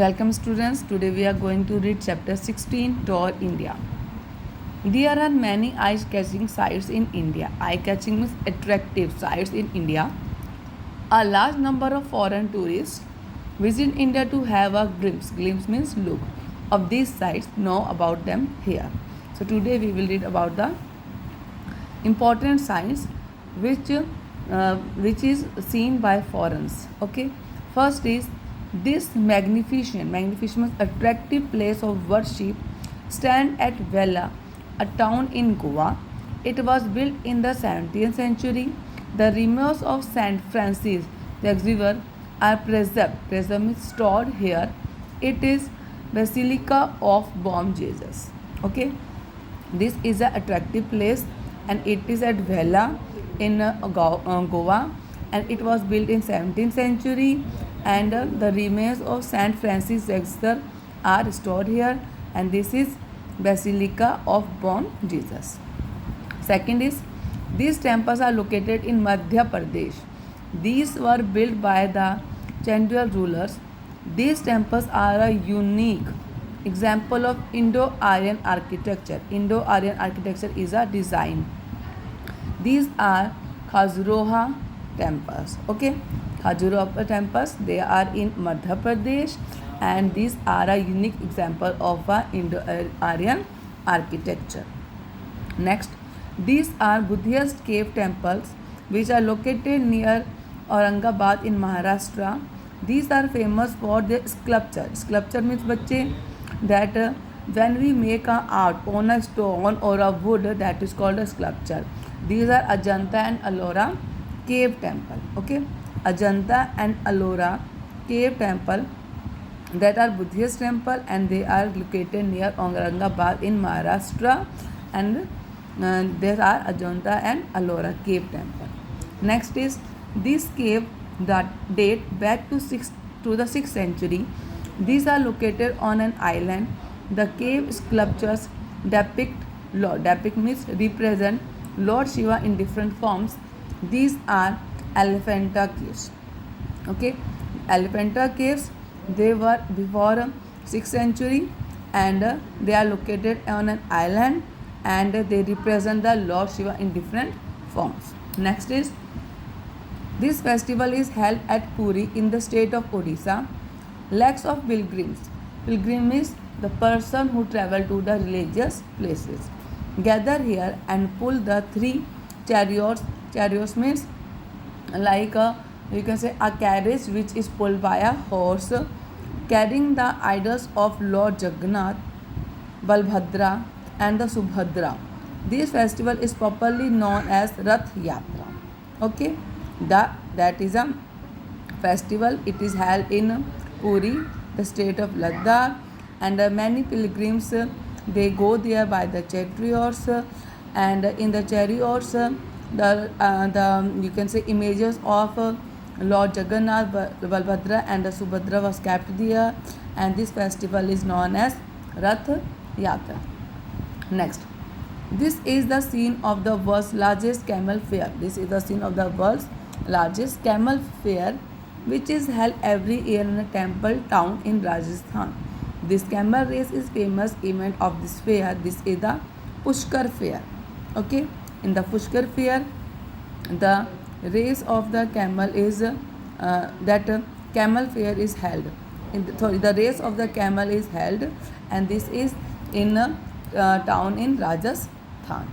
Welcome students. Today we are going to read chapter 16 Tour India. There are many eye-catching sites in India. Eye-catching means attractive sites in India. A large number of foreign tourists visit India to have a glimpse. Glimpse means look of these sites. Know about them here. So today we will read about the important sites which is seen by foreigners. Okay. First is this magnificent means attractive place of worship stand at Vella, a town in Goa. It was built in the 17th century. The remains of Saint Francis Xavier are preserved. Preserved means stored here. It is Basilica of Bom Jesus. Okay, this is an attractive place, and it is at Vella in Goa, and it was built in 17th century, and the remains of Saint Francis Xavier are stored here, and this is Basilica of Bom Jesus. Second is these temples are located in Madhya Pradesh. These were built by the Chandwal rulers. These temples are a unique example of Indo-Aryan architecture. Indo-Aryan architecture is a design. These are Khajuraho temples. Okay, Khajuraho temples, they are in Madhya Pradesh, and these are a unique example of a Indo-Aryan architecture. Next, these are Buddhist cave temples which are located near Aurangabad in Maharashtra. These are famous for their sculpture. Sculpture means बच्चे that when we make a art on a stone or a wood, that is called a sculpture. These are Ajanta and Ellora cave temple. Okay, Ajanta and Ellora cave temple, that are Buddhist temple, and they are located near Aurangabad in Maharashtra, and there are Ajanta and Ellora cave temple. Next is this cave that date back to the 6th century. These are located on an island. The cave sculptures depict means represent Lord Shiva in different forms. These are Elephanta caves. Okay, Elephanta caves, they were before 6th century, and they are located on an island, and they represent the Lord Shiva in different forms. Next is this festival is held at Puri in the state of Odisha. Lakhs of pilgrims. Pilgrim is the person who travel to the religious places. Gather here and pull the three chariots. Chariots means like you can say a carriage which is pulled by a horse, carrying the idols of Lord Jagannath, Balbhadra, and the Subhadra. This festival is popularly known as Rath Yatra. Okay, that is a festival. It is held in Puri, the state of Ladakh, and many pilgrims they go there by the chariots, and in the chariots the you can say images of Lord Jagannath, Balbhadra, and the Subhadra was kept there, and this festival is known as Rath Yatra. Next, this is the scene of the world's largest camel fair. This is the scene of the world's largest camel fair, which is held every year in a temple town in Rajasthan. This camel race is famous event of this fair. This is the Pushkar fair. Okay, in the Pushkar fair, the race of the camel is camel fair is held. The race of the camel is held, and this is in a town in Rajasthan.